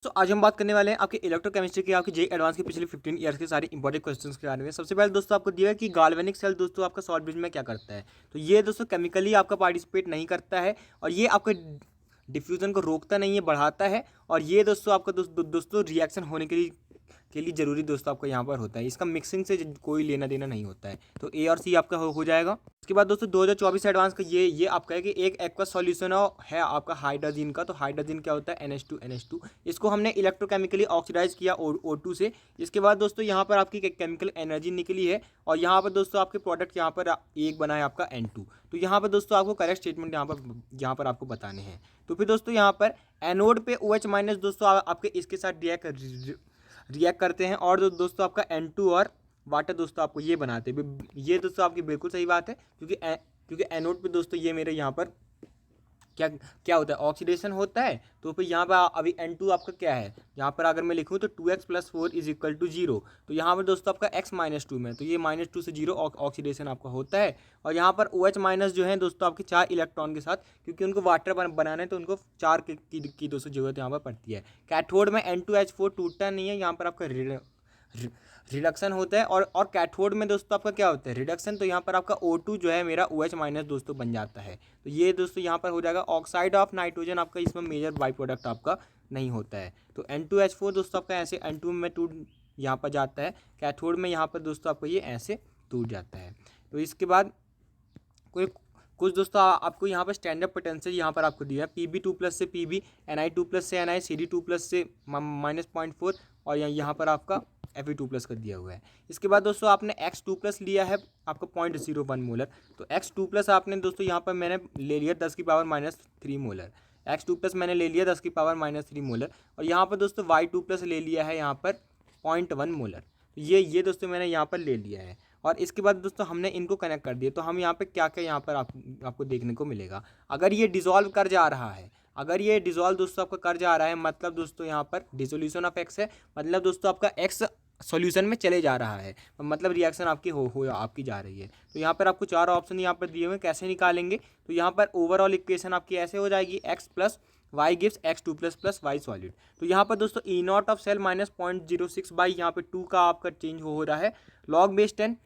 तो आज हम बात करने वाले हैं आपके इलेक्ट्रोकेमिस्ट्री के आपके जे एडवांस के पिछले 15 ईयर्स के सारे इंपॉर्टेंट क्वेश्चंस के बारे में। सबसे पहले दोस्तों आपको दिया है कि गाल्वेनिक सेल दोस्तों आपका सॉल्ट ब्रिज में क्या करता है। तो ये दोस्तों केमिकली आपका पार्टिसिपेट नहीं करता है और ये आपका डिफ्यूजन को रोकता नहीं है, बढ़ाता है। और ये दोस्तों आपका दोस्तों रिएक्शन होने के लिए जरूरी दोस्तों आपका यहाँ पर होता है। इसका मिक्सिंग से कोई लेना देना नहीं होता है। तो ए और सी आपका हो जाएगा। उसके बाद दोस्तों 2024 एडवांस का ये आपका है कि एक एक्वस सॉल्यूशन है आपका हाइड्रोजन का। तो हाइड्रोजन क्या होता है, NH2। इसको हमने इलेक्ट्रोकेमिकली ऑक्सीडाइज किया O2 से। इसके बाद दोस्तों यहाँ पर आपकी केमिकल एनर्जी निकली है और यहाँ पर दोस्तों आपके प्रोडक्ट यहाँ पर एक बना है आपका N2। तो यहाँ पर दोस्तों आपको करेक्ट स्टेटमेंट यहाँ पर आपको बताने हैं। तो फिर दोस्तों यहाँ पर एनोड पे OH- दोस्तों आपके इसके साथ रिएक्ट करते हैं और दोस्तों आपका N2 और वाटर दोस्तों आपको ये बनाते हैं। ये दोस्तों आपकी बिल्कुल सही बात है, क्योंकि एनोड पे दोस्तों ये मेरे यहाँ पर क्या क्या होता है, ऑक्सीडेशन होता है। तो फिर यहाँ पर अभी N2 आपका क्या है, यहाँ पर अगर मैं लिखूँ तो 2x + 4 = 0। तो यहाँ पर दोस्तों आपका x - 2 में, तो ये -2 से 0 ऑक्सीडेशन आपका होता है। और यहाँ पर OH- जो है दोस्तों आपके 4 इलेक्ट्रॉन के साथ, क्योंकि उनको वाटर बनाना है तो उनको 4 की दोस्तों जरूरत यहाँ पर पड़ती है। कैथोड में N2H4 टूटता नहीं है, यहाँ पर आपका रिडक्शन होता है। और कैथोड में दोस्तों आपका क्या होता है, रिडक्शन। तो यहाँ पर आपका O2 जो है मेरा OH- दोस्तों बन जाता है। तो ये दोस्तों यहाँ पर हो जाएगा। ऑक्साइड ऑफ नाइट्रोजन आपका इसमें मेजर बाई प्रोडक्ट आपका नहीं होता है। तो N2H4 दोस्तों आपका ऐसे N2 में टूट यहाँ पर जाता है, कैथोड में यहाँ पर दोस्तों आपको ये ऐसे टूट जाता है। तो इसके बाद कोई कुछ दोस्तों आपको यहाँ पर स्टैंडर्ड पोटेंशियल यहाँ पर आपको दिया है Pb2+ से Pb, Ni2+ से Ni, Cd2+ से -0.4 और यहाँ पर आपका Fe2+ कर दिया हुआ है। इसके बाद दोस्तों आपने X2+ लिया है आपका 0.01 मोलर। तो X2+ आपने दोस्तों यहाँ पर मैंने ले लिया 10⁻³ मोलर। X2+ मैंने ले लिया 10⁻³ मोलर। और यहाँ पर दोस्तों Y2+ ले लिया है यहाँ पर 0.1 मोलर। ये दोस्तों मैंने यहाँ पर ले लिया है। और इसके बाद दोस्तों हमने इनको कनेक्ट कर दिया। तो हम यहाँ पे क्या क्या यहाँ पर आपको देखने को मिलेगा। अगर ये डिसॉल्व कर जा रहा है, अगर ये डिसॉल्व दोस्तों आपका कर जा रहा है, मतलब दोस्तों यहाँ पर डिसोल्यूशन ऑफ एक्स है, मतलब दोस्तों आपका एक्स सॉल्यूशन में चले जा रहा है, मतलब रिएक्शन आपकी हो आपकी जा रही है। तो यहाँ पर आपको 4 ऑप्शन यहाँ पर दिए हुए, कैसे निकालेंगे। तो यहाँ पर ओवरऑल इक्वेशन आपकी ऐसे हो जाएगी, x + y gives X2+ y solid. तो यहाँ पर दोस्तों E0 ऑफ सेल -0.06 बाई यहाँ पे 2 का आपका चेंज हो रहा है, log base 10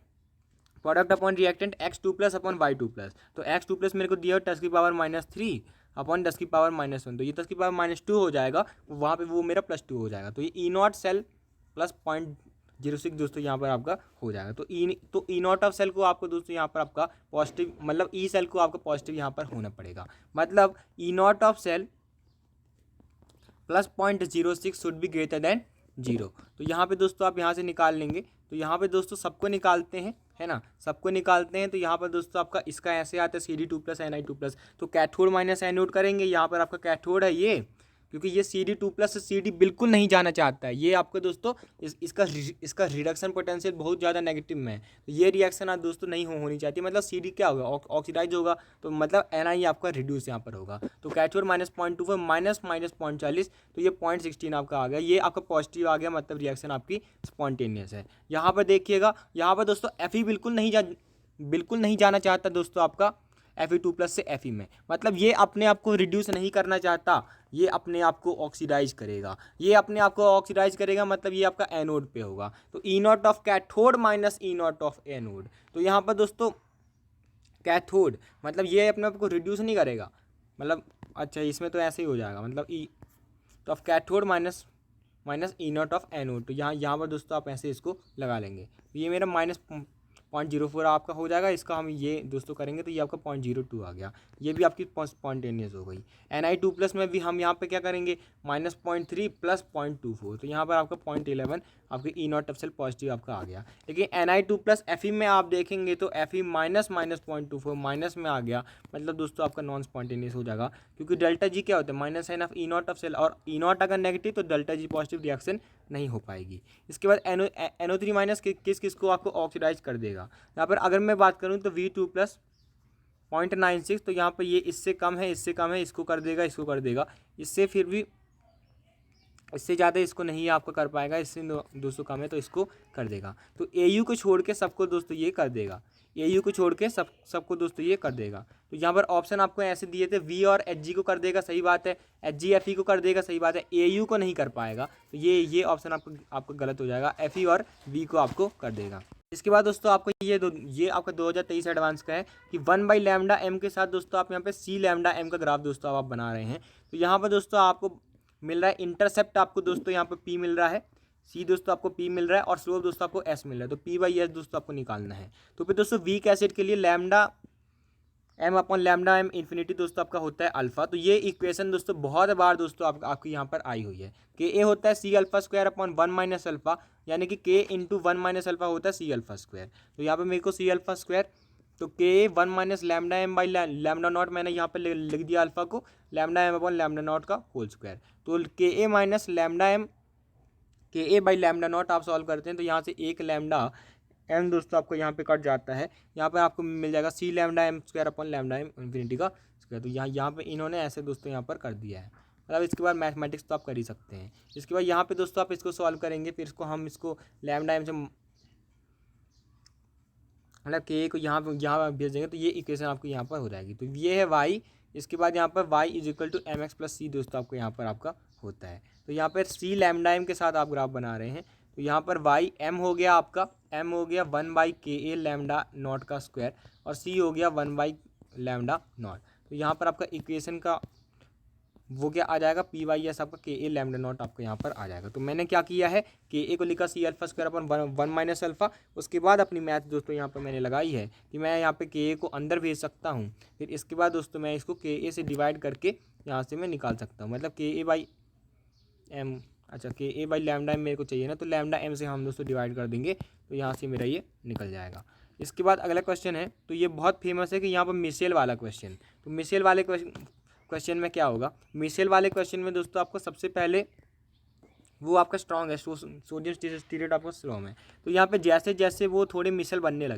product upon reactant X2+ upon Y2+। तो X2+ मेरे को दिया 10⁻³ अपॉन 10⁻⁻1। तो ये 10⁻⁻2 हो जाएगा, वहाँ पे वो मेरा +2 हो जाएगा। तो ये E0 सेल प्लस 0.06 दोस्तों यहाँ पर आपका हो जाएगा। तो E0 ऑफ सेल को आपको दोस्तों यहाँ पर आपका पॉजिटिव, मतलब ई सेल को आपको पॉजिटिव यहाँ पर होना पड़ेगा। मतलब E0 of cell plus 0.06 should be greater than 0। तो यहाँ पे दोस्तों आप यहाँ से निकाल लेंगे। तो यहाँ पे दोस्तों सबको निकालते हैं, है ना, सबको निकालते हैं। तो यहाँ पर दोस्तों आपका इसका ऐसे आता है Cd2+ Ni2+। तो कैथोड माइनस एनोड करेंगे, यहाँ पर आपका कैथोड है ये, क्योंकि ये Cd2+ से Cd बिल्कुल नहीं जाना चाहता है। ये आपको दोस्तों इसका रिडक्शन पोटेंशियल बहुत ज़्यादा नेगेटिव में है। तो ये रिएक्शन आप दोस्तों नहीं होनी चाहती, मतलब Cd क्या होगा, ऑक्सीडाइज होगा। तो मतलब Ni आपका रिड्यूस यहाँ पर होगा। तो कैथोड -0.24 -40, तो ये 0.16 आपका आ गया। ये आपका पॉजिटिव आ गया, मतलब रिएक्शन आपकी स्पॉन्टेनियस है। यहाँ पर देखिएगा, यहाँ पर दोस्तों Fe बिल्कुल नहीं जाना चाहता दोस्तों आपका Fe2+ से Fe में, मतलब ये अपने आप को रिड्यूस नहीं करना चाहता, ये अपने आप को ऑक्सीडाइज करेगा। ये अपने आप को ऑक्सीडाइज करेगा, मतलब ये आपका एनोड पे होगा। तो E0 of cathode minus E0 of anode. तो यहाँ पर दोस्तों कैथोड मतलब ये अपने आप को रिड्यूस नहीं करेगा, मतलब अच्छा इसमें तो ऐसे ही हो जाएगा, मतलब तो of cathode minus E0 of anode. तो यहाँ पर दोस्तों आप ऐसे इसको लगा लेंगे। तो ये मेरा -0.04 आपका हो जाएगा। इसका हम ये दोस्तों करेंगे तो ये आपका 0.02 आ गया। ये भी आपकी स्पॉन्टेनियस हो गई। Ni2+ में भी हम यहाँ पे क्या करेंगे, -0.3 + 0.24। तो यहाँ पर आपका 0.11 आपके E0 ऑफ सेल पॉजिटिव आपका आ गया। लेकिन Ni2+ Fe में आप देखेंगे तो Fe -0.24 माइनस में आ गया, मतलब दोस्तों आपका नॉन स्पॉन्टेनियस हो जाएगा। क्योंकि ΔG क्या होता है, -sign of E0 of cell, और E0 अगर नेगेटिव तो ΔG पॉजिटिव रिएक्शन नहीं हो पाएगी। इसके बाद NO3- किस को आपको ऑक्सीडाइज कर देगा। यहाँ पर अगर मैं बात करूँ तो V2+ 0.96, तो यहाँ पर ये इससे कम है, इससे कम है, इसको कर देगा, इसको कर देगा, इससे फिर भी इससे ज़्यादा इसको नहीं आपको कर पाएगा, इससे दोस्तों कम है तो इसको कर देगा। तो AU को छोड़ के सबको दोस्तों ये कर देगा, AU को छोड़ के सबको दोस्तों ये कर देगा। तो यहाँ पर ऑप्शन आपको ऐसे दिए थे, V और HG को कर देगा, सही बात है, HG FE को कर देगा, सही बात है, AU को नहीं कर पाएगा। तो ये ऑप्शन आपको गलत हो जाएगा, FE और V को आपको कर देगा। इसके बाद दोस्तों आपको ये आपका 2023 एडवांस का है कि 1/λm के साथ दोस्तों आप यहाँ पे C/λm का ग्राफ दोस्तों आप बना रहे हैं। तो यहाँ पर दोस्तों आपको मिल रहा है इंटरसेप्ट, आपको दोस्तों यहाँ पे P मिल रहा है, C दोस्तों आपको P मिल रहा है और स्लोप दोस्तों आपको S मिल रहा है। तो P/S दोस्तों आपको निकालना है। तो फिर दोस्तों वीक एसिड के लिए λm/λm इन्फिनिटी दोस्तों आपका होता है अल्फा। तो ये इक्वेशन दोस्तों बहुत बार दोस्तों आपकी यहाँ पर आई हुई है। Ka होता है C∝² यानी कि K इंटू 1 - होता है C∝²। तो यहाँ पर मेरे को C∝², तो Ka 1 - λm/λ0 मैंने यहाँ पर लिख दिया अल्फा को, λm/λ0 का होल स्क्वायर। तो Ka/λ0 आप सॉल्व करते हैं तो यहाँ से 1 दोस्तों आपको यहाँ पे कट जाता है। यहाँ पे आपको मिल जाएगा C∝m² इन्फिनिटी का स्क्वायर। तो यहाँ पे इन्होंने ऐसे दोस्तों यहाँ पर कर दिया है। मतलब इसके बाद मैथमेटिक्स तो आप कर ही सकते हैं। इसके बाद यहाँ पे दोस्तों आप इसको सॉल्व करेंगे, फिर हम इसको λm से मतलब K को यहाँ भेज देंगे तो ये इक्वेशन आपको यहाँ पर हो जाएगी। तो ये है y। इसके बाद यहाँ पर y = mx + c दोस्तों आपको यहाँ पर आपका होता है। तो यहाँ पर C∝m के साथ आप ग्राफ बना रहे हैं। तो यहाँ पर y m हो गया आपका, m हो गया 1/Ka∝0 का स्क्वायर और c हो गया 1/λ0। तो यहाँ पर आपका इक्वेशन का वो क्या आ जाएगा, P/S आपका Ka∝0 आपका यहाँ पर आ जाएगा। तो मैंने क्या किया है, Ka को लिखा C∝²/1 - उसके बाद अपनी मैथ दोस्तों यहाँ पर मैंने लगाई है कि मैं यहाँ पे Ka को अंदर भेज सकता हूँ। फिर इसके बाद दोस्तों मैं इसको Ka से डिवाइड करके यहाँ से मैं निकाल सकता हूँ। मतलब Ka/m, अच्छा Ka/λm मेरे को चाहिए ना, तो λm से हम दोस्तों डिवाइड कर देंगे तो यहाँ से मेरा ये निकल जाएगा। इसके बाद अगला क्वेश्चन है, तो ये बहुत फेमस है कि यहाँ पर मिशेल वाला क्वेश्चन। तो मिशेल वाले क्वेश्चन में क्या होगा, मिशेल वाले क्वेश्चन में दोस्तों आपको सबसे पहले वो आपका स्ट्रॉन्ग है, सोडियम स्टीरेट आपका स्ट्रॉन्ग है। तो यहाँ पे जैसे जैसे वो थोड़े मिसल बनने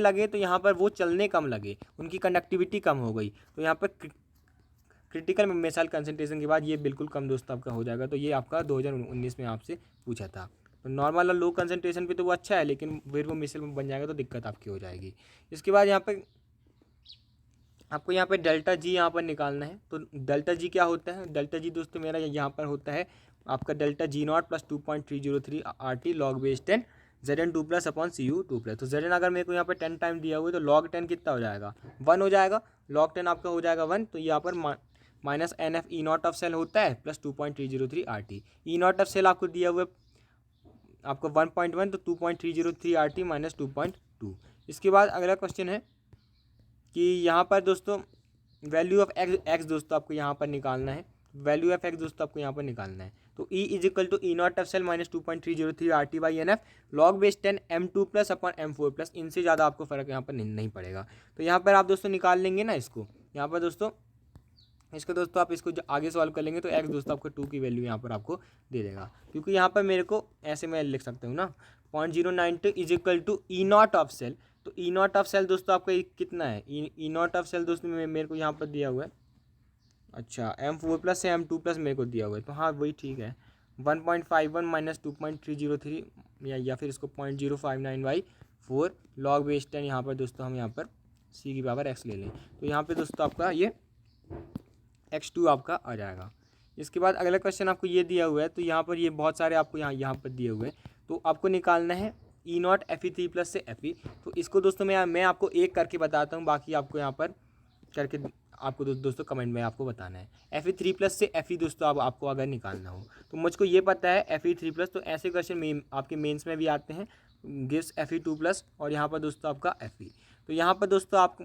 लगे तो यहाँ पर वो चलने कम लगे, उनकी कंडक्टिविटी कम हो गई। तो यहाँ पर क्रिटिकल मिसाइल कंसंट्रेशन के बाद ये बिल्कुल कम दोस्तों आपका हो जाएगा। तो ये आपका 2019 में आपसे पूछा था। तो नॉर्मल और लो कंसंट्रेशन पे तो वो अच्छा है, लेकिन फिर वो मिसाइल बन जाएगा तो दिक्कत आपकी हो जाएगी। इसके बाद यहाँ पे आपको यहाँ पे डेल्टा जी यहाँ पर निकालना है। तो डेल्टा जी क्या होता है, डेल्टा जी दोस्तों मेरा यहाँ पर होता है आपका delta G0 + 2.303 RT log/10 Zn2 + upon Cu2 +। तो Zn अगर मेरे को यहाँ पर 10 टाइम दिया हुआ है तो log 10 कितना हो जाएगा, 1 हो जाएगा। log 10 आपका हो जाएगा 1। तो यहाँ पर minus NF E0 of cell होता है plus 2.303 RT। E0 of cell आपको दिया हुआ है आपको 1.1, तो 2.303 RT माइनस 2.2। इसके बाद अगला क्वेश्चन है कि यहाँ पर दोस्तों वैल्यू ऑफ एक्स दोस्तों आपको यहाँ पर निकालना है। वैल्यू ऑफ एक्स दोस्तों आपको यहाँ पर निकालना है। तो E = E0 of cell minus 2.303 RT/NF log/10 M2 + upon M4 +। इनसे ज़्यादा आपको फ़र्क यहाँ पर नहीं पड़ेगा। तो यहाँ पर आप दोस्तों निकाल लेंगे ना इसको, यहाँ पर दोस्तों इसको दोस्तों आप इसको आगे सॉल्व कर लेंगे तो एक्स दोस्तों आपको 2 की वैल्यू यहाँ पर आपको दे देगा। क्योंकि यहाँ पर मेरे को ऐसे मैं लिख सकता हूँ ना, 0.092 = E0 ऑफ सेल। तो E0 ऑफ सेल दोस्तों आपका कितना है, E0 ऑफ सेल दोस्तों मेरे को यहाँ पर दिया हुआ है, अच्छा M4 + से M2 + मेरे को दिया हुआ है। तो हाँ वही ठीक है, 1.51 माइनस 2.303 या फिर इसको 0.059/4 log/10 यहाँ पर दोस्तों हम यहाँ पर C⁻x ले लें। तो यहाँ पर दोस्तों आपका ये x2 आपका आ जाएगा। इसके बाद अगला क्वेश्चन आपको ये दिया हुआ है। तो यहाँ पर ये बहुत सारे आपको यहाँ पर दिए हुए हैं। तो आपको निकालना है E0 Fe3+ से Fe। तो इसको दोस्तों मैं आपको एक करके बताता हूँ, बाकी आपको यहाँ पर करके आपको दोस्तों कमेंट में आपको बताना है। Fe3+ से Fe दोस्तों आपको अगर निकालना हो तो मुझको ये पता है Fe3+। तो ऐसे क्वेश्चन आपके मेंस में भी आते हैं, गिव्स Fe2+ और यहाँ पर दोस्तों आपका Fe। तो यहाँ पर दोस्तों आप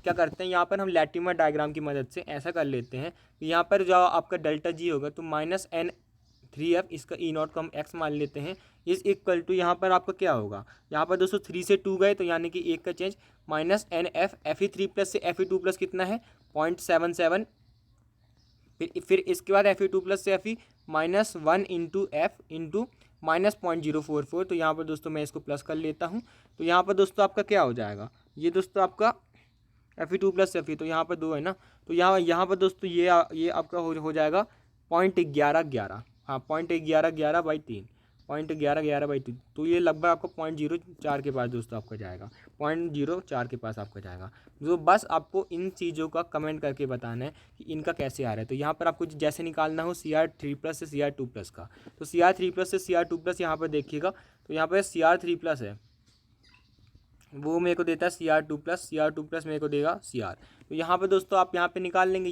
क्या करते हैं, यहाँ पर हम लैटिमर डायग्राम की मदद से ऐसा कर लेते हैं कि यहाँ पर जो आपका डेल्टा जी होगा तो -N3F, इसका E0 को हम x मान लेते हैं, इज इक्वल टू यहाँ पर आपका क्या होगा, यहाँ पर दोस्तों 3 से 2 गए तो यानी कि 1 का चेंज, -NF Fe3+ से Fe2+ कितना है 0.77। फिर इसके बाद Fe2+ से Fe -1 × F × -0.044। तो यहाँ पर दोस्तों मैं इसको प्लस कर लेता हूँ। तो यहाँ पर दोस्तों आपका क्या हो जाएगा, ये दोस्तों आपका Fe2+ Fe, तो यहाँ पर 2 है ना, तो यहाँ पर दोस्तों ये आपका हो जाएगा 0.1111। हाँ 0.1111/3, 0.1111/3, तो ये लगभग आपको 0.04 के पास दोस्तों आपका जाएगा, 0.04 के पास आपका जाएगा। जो बस आपको इन चीज़ों का कमेंट करके बताना है कि इनका कैसे आ रहा है। तो यहाँ पर आपको जैसे निकालना हो CR3+ से CR2+ का, तो CR3+ से CR2+ यहाँ पर देखिएगा, तो यहाँ पर CR3+ है, वो मेरे को देता है CR2+, मेरे को देगा CR। तो यहाँ पे दोस्तों आप यहाँ पे निकाल लेंगे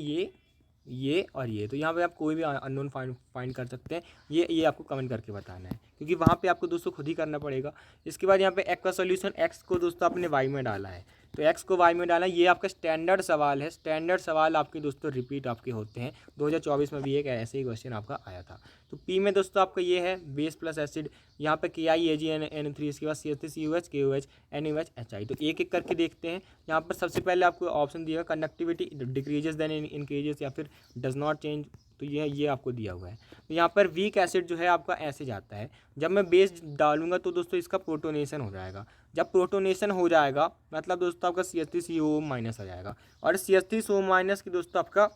ये और ये। तो यहाँ पे आप कोई भी अननोन फाइंड कर सकते हैं। ये आपको कमेंट करके बताना है, क्योंकि वहाँ पे आपको दोस्तों खुद ही करना पड़ेगा। इसके बाद यहाँ पे एक्स का सोल्यूशन, एक्स को दोस्तों आपने वाई में डाला है, तो एक्स को वाई में डाला है। ये आपका स्टैंडर्ड सवाल है, स्टैंडर्ड सवाल आपके दोस्तों रिपीट आपके होते हैं। 2024 में भी एक ऐसे ही क्वेश्चन आपका आया था। तो पी में दोस्तों आपका ये है बेस प्लस एसिड, यहाँ पे KiAgNO3, इसके बाद CH3COH KOH NaOH HI। तो एक एक करके देखते हैं। यहाँ पर सबसे पहले आपको ऑप्शन दिया है कंडक्टिविटी डिक्रीजेस देन इंक्रीजेस या फिर डज नॉट चेंज, तो ये आपको दिया हुआ है। तो यहाँ पर वीक एसिड जो है आपका ऐसे जाता है, जब मैं बेस डालूंगा तो दोस्तों इसका प्रोटोनेशन हो जाएगा। जब प्रोटोनेशन हो जाएगा मतलब दोस्तों आपका CH3COO- आ जाएगा, और CH3COO- की दोस्तों आपका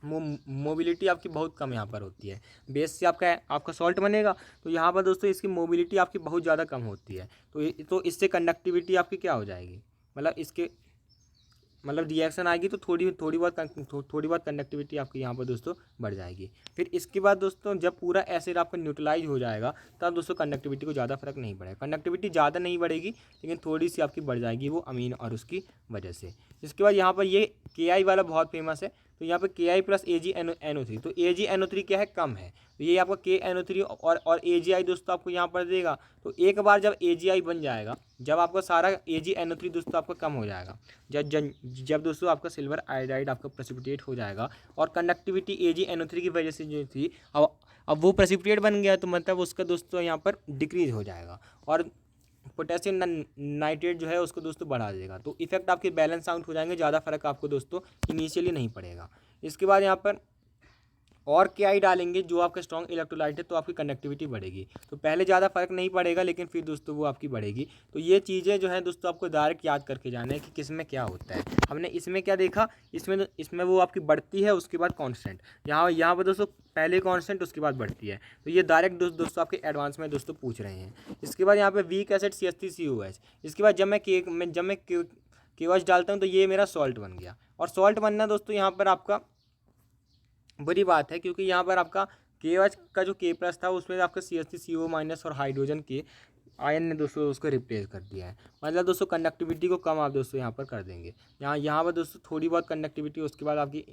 मोबिलिटी आपकी बहुत कम यहाँ पर होती है। बेस से आपका सॉल्ट बनेगा, तो यहाँ पर दोस्तों इसकी मोबिलिटी आपकी बहुत ज़्यादा कम होती है। तो इससे कंडक्टिविटी आपकी क्या हो जाएगी, मतलब रिएक्शन आएगी तो थोड़ी बहुत कंडक्टिविटी आपकी यहाँ पर दोस्तों बढ़ जाएगी। फिर इसके बाद दोस्तों जब पूरा एसिड आपका न्यूट्रलाइज हो जाएगा तब दोस्तों कंडक्टिविटी को ज़्यादा फर्क नहीं पड़ेगा, कंडक्टिविटी ज़्यादा नहीं बढ़ेगी लेकिन थोड़ी सी आपकी बढ़ जाएगी, वो अमीन और उसकी वजह से। इसके बाद यहाँ पर ये KI वाला बहुत फेमस है, तो यहाँ पर KI+AgNO3, तो AgNO3 क्या है, कम है, तो ये आपका KNO3 और AgI दोस्तों आपको यहाँ पर देगा। तो एक बार जब AgI बन जाएगा, जब आपका सारा AgNO3 दोस्तों आपका कम हो जाएगा, जब दोस्तों आपका सिल्वर आयोडाइड आपका प्रेसिपिटेट हो जाएगा और कंडक्टिविटी AgNO3 की वजह से जो थी अब वो प्रेसिपिटेट बन गया, तो मतलब उसका दोस्तों यहाँ पर डिक्रीज हो जाएगा और पोटेशियम नाइट्रेट जो है उसको दोस्तों बढ़ा देगा। तो इफेक्ट आपके बैलेंस आउट हो जाएंगे, ज़्यादा फर्क आपको दोस्तों इनिशियली नहीं पड़ेगा। इसके बाद यहाँ पर और KI डालेंगे जो आपका स्ट्रॉन्ग इलेक्ट्रोलाइट है, तो आपकी कंडक्टिविटी बढ़ेगी। तो पहले ज़्यादा फर्क नहीं पड़ेगा लेकिन फिर दोस्तों वो आपकी बढ़ेगी। तो ये चीज़ें जो है दोस्तों आपको डायरेक्ट याद करके जाना है कि किस में क्या होता है। हमने इसमें क्या देखा, इसमें वो आपकी बढ़ती है, उसके बाद कॉन्स्टेंट, यहाँ पर दोस्तों पहले कॉन्स्टेंट उसके बाद बढ़ती है। तो ये डायरेक्ट दोस्तों आपके एडवांस में दोस्तों पूछ रहे हैं। इसके बाद यहाँ पर वीक एसिड CH3COH। इसके बाद जब मैं KOH डालता हूँ तो ये मेरा सॉल्ट बन गया, और सॉल्ट बनना दोस्तों यहाँ पर आपका बुरी बात है, क्योंकि यहाँ पर आपका KOH का जो K+ था उसमें आपका CH3COO- और हाइड्रोजन के आयन ने दोस्तों उसको रिप्लेस कर दिया है। मतलब दोस्तों कंडक्टिविटी को कम आप दोस्तों यहाँ पर कर देंगे। यहाँ पर दोस्तों थोड़ी बहुत कंडक्टिविटी उसके बाद आपकी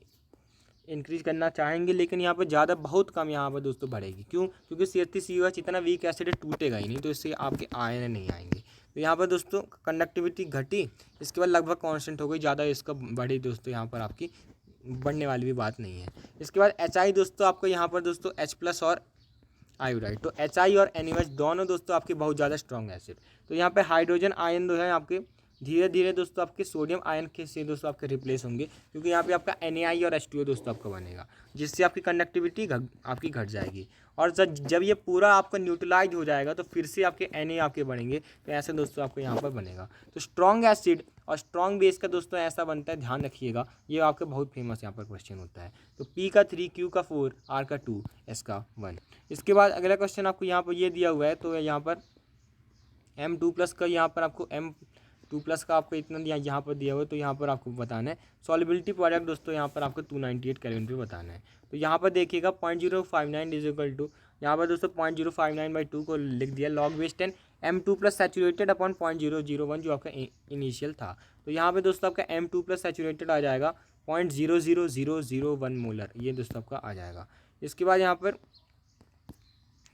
इंक्रीज करना चाहेंगे, लेकिन यहाँ पर ज़्यादा बहुत कम यहाँ पर दोस्तों बढ़ेगी। क्यों? क्योंकि CH3COH इतना वीक एसिड है, टूटेगा ही नहीं, तो इससे आपके आयन नहीं आएंगे। तो यहाँ पर दोस्तों कंडक्टिविटी घटी, इसके बाद लगभग कांस्टेंट हो गई, ज़्यादा इसका बढ़ी दोस्तों यहाँ पर आपकी बढ़ने वाली भी बात नहीं है। इसके बाद HI दोस्तों आपको यहाँ पर दोस्तों H+ और आयोडाइड, तो HI और NaOH दोनों दोस्तों आपके बहुत ज़्यादा स्ट्रॉन्ग एसिड। तो यहाँ पे हाइड्रोजन आयन जो है आपके धीरे धीरे दोस्तों आपके सोडियम आयन के से दोस्तों आपके रिप्लेस होंगे, क्योंकि यहाँ पे आपका NaI और H2O दोस्तों आपका बनेगा, जिससे आपकी कंडक्टिविटी आपकी घट जाएगी। और जब ये पूरा आपका न्यूट्रलाइज हो जाएगा तो फिर से आपके Na आपके बनेंगे, तो ऐसे दोस्तों आपको यहाँ पर बनेगा। तो स्ट्रॉन्ग एसिड और स्ट्रॉन्ग बेस का दोस्तों ऐसा बनता है, ध्यान रखिएगा, ये आपका बहुत फेमस यहाँ पर क्वेश्चन होता है। तो P का 3, Q का 4, R का 2, S का 1। इसके बाद अगला क्वेश्चन आपको यहाँ पर ये दिया हुआ है, तो यहाँ पर M2+ का यहाँ पर आपको M2+ का आपको इतना यहाँ पर दिया हुआ है, तो यहाँ पर आपको बताना है सॉल्युबिलिटी प्रोडक्ट दोस्तों यहाँ पर आपको 298 केल्विन पे बताना है। तो यहाँ पर देखिएगा 0.059 इजिकल टू, यहाँ पर दोस्तों 0.059/2 को लिख दिया log base 10 M2+ saturated upon 0.001 जो आपका इनिशियल था। तो यहाँ पे दोस्तों आपका M2+ सैचुरेटेड आ जाएगा 0.00001 मोलर, ये दोस्तों आपका आ जाएगा। इसके बाद यहाँ पर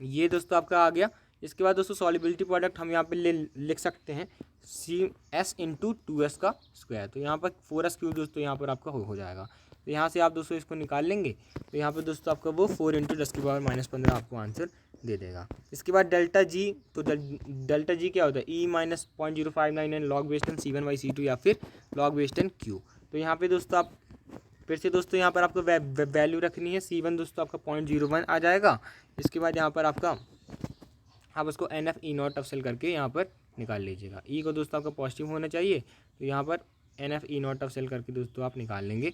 ये दोस्तों आपका आ गया। इसके बाद दोस्तों सॉल्युबिलिटी प्रोडक्ट हम यहाँ पे लिख सकते हैं CS × 2S का स्क्वायर, तो यहाँ पर 4S³ दोस्तों यहाँ पर आपका हो जाएगा। तो यहाँ से आप दोस्तों इसको निकाल लेंगे, तो यहाँ पर दोस्तों आपका वो 4 × 10⁻⁻15 आपको आंसर दे देगा। इसके बाद डेल्टा जी, तो डेल्टा जी क्या होता है E-0.059 लॉग बेस 10 C1/C2 या फिर लॉग बेस 10 Q। तो यहाँ पे दोस्तों आप फिर से दोस्तों यहाँ पर आपको वैल्यू रखनी है। C1 दोस्तों आपका 0.01 आ जाएगा। इसके बाद यहाँ पर आपका आप उसको NF-E0 अपसेल करके यहाँ पर निकाल लीजिएगा। E को दोस्तों आपका पॉजिटिव होना चाहिए, तो यहाँ पर NF-E0 अपसेल करके दोस्तों आप निकाल लेंगे।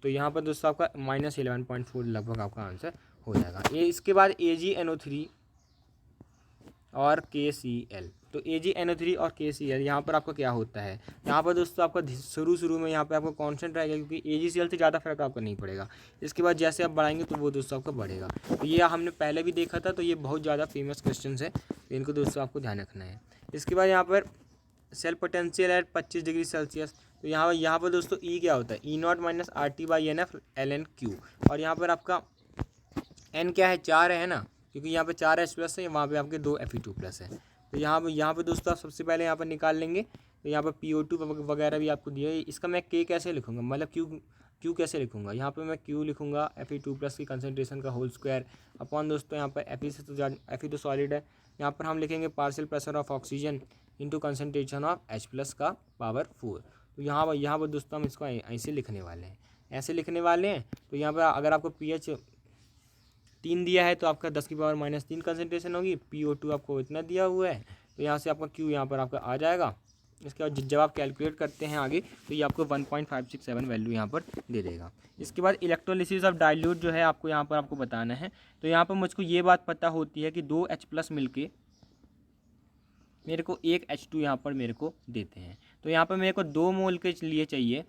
तो यहाँ पर दोस्तों आपका -11.4 लगभग आपका आंसर हो जाएगा। ये इसके बाद AgNO3 और KCl। तो AgNO3 और KCl यहाँ पर आपका क्या होता है, यहाँ पर दोस्तों आपका शुरू में यहाँ पे आपको कांस्टेंट रहेगा, क्योंकि AgCl से ज़्यादा फर्क आपको नहीं पड़ेगा। इसके बाद जैसे आप बढ़ाएंगे तो वो दोस्तों आपका बढ़ेगा। तो ये हमने पहले भी देखा था, तो ये बहुत ज़्यादा फेमस क्वेश्चन है, तो इनको दोस्तों आपको ध्यान रखना है। इसके बाद यहाँ पर cell potential at 25 degree Celsius. तो यहाँ पर दोस्तों E क्या होता है, E0 minus RT/NF ln Q। और यहाँ पर आपका N क्या है, 4 है ना, क्योंकि यहाँ पे 4 H प्लस है, वहाँ पे आपके 2 Fe2+ है। तो यहाँ पे दोस्तों आप सबसे पहले यहाँ पर निकाल लेंगे। तो यहाँ पर PO2 वगैरह भी आपको दिया है। इसका मैं K कैसे लिखूँगा, मतलब Q कैसे लिखूँगा, यहाँ पे मैं Q लिखूँगा Fe2+ की कंसनट्रेशन का होल स्क्वायर अपॉन दोस्तों यहाँ पर Fe से तो Fe तो सॉलिड है, यहाँ पर हम लिखेंगे partial pressure of oxygen into concentration of H+ का पावर 4। तो यहाँ पर दोस्तों हम इसको ऐसे लिखने वाले हैं, ऐसे लिखने वाले हैं। तो यहाँ पर अगर आपको pH 3 दिया है तो आपका 10⁻³ कंसनट्रेशन होगी। PO2 आपको इतना दिया हुआ है, तो यहाँ से आपका Q यहाँ पर आपका आ जाएगा। इसके बाद जब आप कैलकुलेट करते हैं आगे, तो ये आपको 1.567 वैल्यू यहाँ पर दे देगा। इसके बाद इलेक्ट्रोलिसिस ऑफ डाइल्यूट जो है आपको यहाँ पर आपको बताना है। तो यहाँ पर मुझको ये बात पता होती है कि 2 H+ मिलके मेरे को 1 H2 यहाँ पर मेरे को देते हैं। तो यहाँ पर मेरे को 2 मोल के लिए चाहिए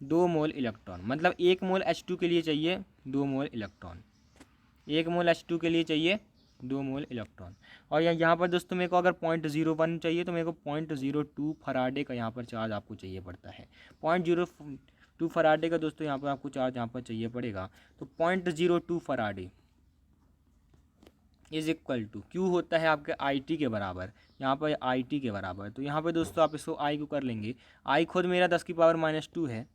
2 मोल इलेक्ट्रॉन, मतलब 1 मोल H2 के लिए चाहिए 2 मोल इलेक्ट्रॉन, 1 मोल H2 के लिए चाहिए 2 मोल इलेक्ट्रॉन। और यहाँ पर दोस्तों मेरे को अगर 0.01 चाहिए तो मेरे को 0.02 फराडे का यहाँ पर चार्ज आपको चाहिए पड़ता है। 0.02 फराडे का दोस्तों यहाँ पर आपको चार्ज यहाँ पर चाहिए पड़ेगा। तो 0.02 Faraday is equal to Q होता है आपके IT के बराबर, यहाँ पर IT के बराबर। तो यहाँ पर दोस्तों आप इसको I को कर लेंगे, I खुद मेरा 10⁻² है,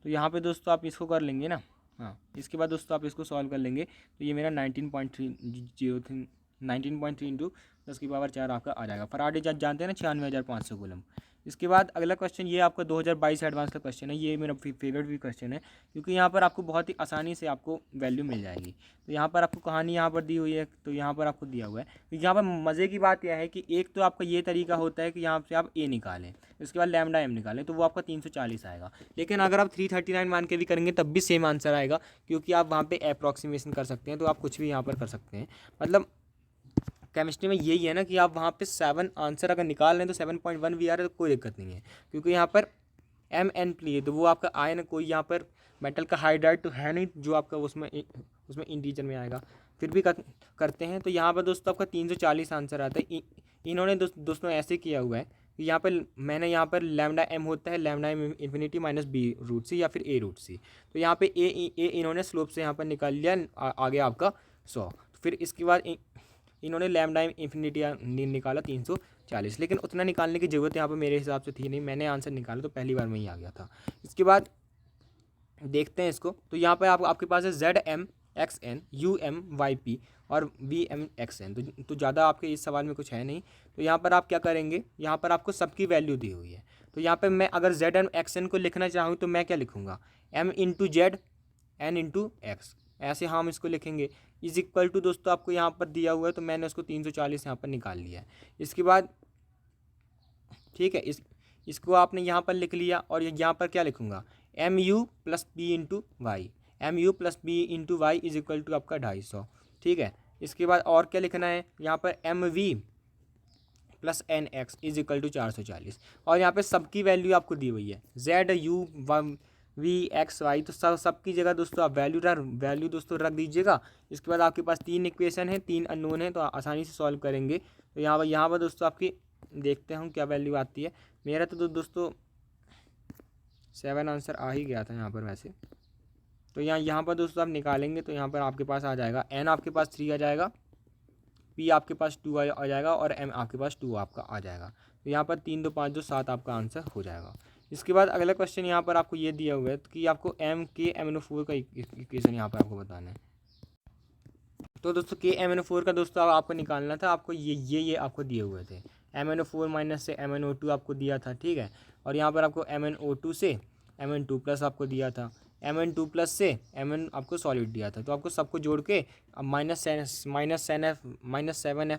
तो यहाँ पे दोस्तों आप इसको कर लेंगे ना। हाँ, इसके बाद दोस्तों आप इसको सॉल्व कर लेंगे, तो ये मेरा 19.3 इंटू 10⁴ आपका आ जाएगा। फराडे जानते हैं ना, 96,500 कूलम। इसके बाद अगला क्वेश्चन ये आपका 2022 एडवांस का क्वेश्चन है। ये मेरा फेवरेट भी क्वेश्चन है, क्योंकि यहाँ पर आपको बहुत ही आसानी से आपको वैल्यू मिल जाएगी। तो यहाँ पर आपको कहानी यहाँ पर दी हुई है, तो यहाँ पर आपको दिया हुआ है। तो यहाँ पर मज़े की बात यह है कि एक तो आपका ये तरीका होता है कि यहाँ से आप A निकालें, उसके बाद λ m निकालें, तो वो आपका 340 आएगा। लेकिन अगर आप 339 मान के भी करेंगे तब भी सेम आंसर आएगा, क्योंकि आप वहाँ पे अप्रॉक्सीमेशन कर सकते हैं। तो आप कुछ भी यहाँ पर कर सकते हैं, मतलब केमिस्ट्री में यही है ना कि आप वहाँ पे 7 आंसर अगर निकाल रहे हैं तो 7.1 भी आ रहा है तो कोई दिक्कत नहीं है, क्योंकि यहाँ पर Mn लिए तो वो आपका आयन, कोई यहाँ पर मेटल का हाइड्राइड तो है नहीं जो आपका उसमें इंटीजर में आएगा, फिर भी करते हैं। तो यहाँ पर दोस्तों आपका 340 आंसर आता है। इन्होंने दोस्तों ऐसे किया हुआ है कि यहाँ पर मैंने यहाँ पर λ m होता है λ m इन्फिनिटी माइनस B√c या फिर A√c। तो यहाँ पे ए इन्होंने स्लोप से यहाँ पर निकाल लिया आगे आपका 100। फिर इसके बाद इन्होंने λ m इन्फिनिटी निकाला 340, लेकिन उतना निकालने की ज़रूरत यहाँ पर मेरे हिसाब से थी नहीं, मैंने आंसर निकाला तो पहली बार में ही आ गया था। इसके बाद देखते हैं इसको। तो यहाँ पर आपके पास है ZM XN UM YP और VM XN। तो ज़्यादा आपके इस सवाल में कुछ है नहीं। तो यहाँ पर आप क्या करेंगे, यहाँ पर आपको सबकी वैल्यू दी हुई है। तो यहाँ पर मैं अगर ZM XN को लिखना चाहूँ तो मैं क्या लिखूँगा, M into Z N into X, ऐसे हम इसको लिखेंगे। इज इक्वल टू दोस्तों आपको यहाँ पर दिया हुआ है, तो मैंने उसको 340 यहाँ पर निकाल लिया है। इसके बाद ठीक है, इसको आपने यहाँ पर लिख लिया, और यहाँ पर क्या लिखूँगा, MU plus B into Y, MU plus B into Y is equal to आपका 250। ठीक है, इसके बाद और क्या लिखना है, यहाँ पर MV plus NX is equal to 440, और यहाँ पे सबकी वैल्यू आपको दी हुई है ZU VXY। तो सबकी जगह दोस्तों आप वैल्यू दोस्तों रख दीजिएगा। इसके बाद आपके पास 3 इक्वेशन है, 3 अननोन है, तो आसानी से सॉल्व करेंगे। तो यहाँ पर दोस्तों आपकी देखते हैं क्या वैल्यू आती है। मेरा तो दोस्तों 7 आंसर आ ही गया था यहाँ पर वैसे। तो यहाँ पर दोस्तों आप निकालेंगे तो यहाँ पर आपके पास आ जाएगा N आपके पास 3 आ जाएगा, P आपके पास 2 आ जाएगा, और M आपके पास 2 आपका आ जाएगा। तो यहाँ पर 3 2 5 2 7 आपका आंसर हो जाएगा। इसके बाद अगला क्वेश्चन यहाँ पर आपको ये दिया हुआ है कि आपको MK का इक्वेशन यहाँ पर आपको बताना है। तो दोस्तों KMnO4 का दोस्तों आपको निकालना था। आपको ये आपको दिए हुए थे। MnO4 माइनस से MnO2 आपको दिया था, ठीक है। और यहाँ पर आपको MnO2 से Mn2+ आपको दिया था, Mn2+ से Mn आपको सॉलिड दिया था। तो आपको सबको जोड़ के अब -7F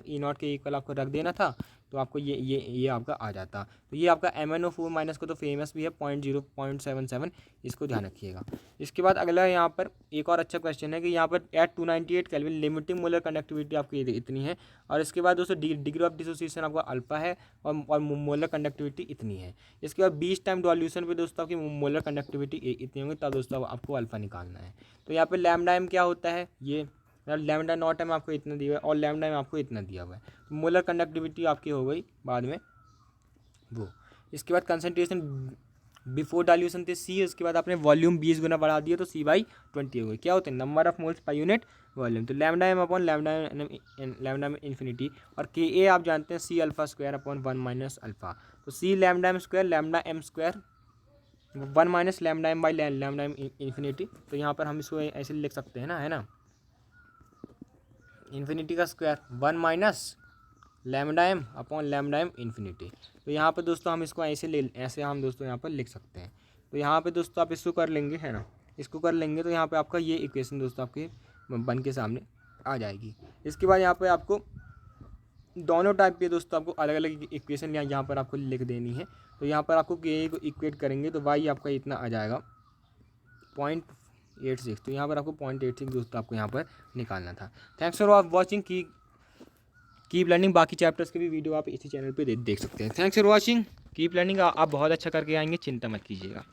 E0 के इक्वल आपको रख देना था। तो आपको ये आपका आ जाता। तो ये आपका MnO4 माइनस को तो फेमस भी है 0.77, इसको ध्यान रखिएगा। इसके बाद अगला यहाँ पर एक और अच्छा क्वेश्चन है कि यहाँ पर at 298 kelvin limiting molar conductivity आपकी इतनी है, और इसके बाद दोस्तों डिग्री ऑफ डिसोसिएशन आपका अल्फा है और मोलर कंडक्टिविटी इतनी है। इसके बाद 20 टाइम डॉल्यूशन पे दोस्तों आपकी मोलर कंडक्टिविटी इतनी होगी, तब दोस्तों आपको अल्फा निकालना है। तो यहाँ पे लैम्डा एम क्या होता है, ये लैम्डा नॉट एम आपको इतना दिया हुआ है और लैम्डा एम आपको इतना दिया हुआ है। तो मोलर कंडक्टिविटी आपकी हो गई बाद में वो। इसके बाद कंसनट्रेशन बिफोर डाइल्यूशन थे सी, उसके बाद आपने वॉल्यूम 20 गुना बढ़ा दिया तो C/20 हो गई। क्या होते हैं, नंबर ऑफ मोल्स पर यूनिट वॉल्यूम। तो lambda M upon lambda M infinity, और Ka आप जानते हैं C alpha square upon 1 minus alpha. तो C lambda M square lambda M square 1 minus lambda M by lambda M infinity. तो यहाँ पर हम इसको ऐसे लिख सकते हैं ना, है ना, इन्फिनिटी का square 1 minus lambda M upon lambda M infinity. तो यहाँ पे दोस्तों हम इसको ऐसे हम दोस्तों यहाँ पर लिख सकते हैं। तो यहाँ पे दोस्तों आप इसको कर लेंगे, है ना, इसको कर लेंगे तो यहाँ पे आपका ये इक्वेशन दोस्तों आपके बन के सामने आ जाएगी। इसके बाद यहाँ पे आपको दोनों टाइप के दोस्तों आपको अलग अलग इक्वेशन यहाँ पर आपको लिख देनी है। तो यहाँ पर आपको के को इक्वेट करेंगे तो वाई आपका इतना आ जाएगा 0.86। तो यहाँ पर आपको 0.86 दोस्तों आपको यहाँ पर निकालना था। Thanks for watching, keep learning. बाकी चैप्टर्स के भी वीडियो आप इसी चैनल पे देख सकते हैं। Thanks for watching, keep learning. आप बहुत अच्छा करके आएंगे, चिंता मत कीजिएगा।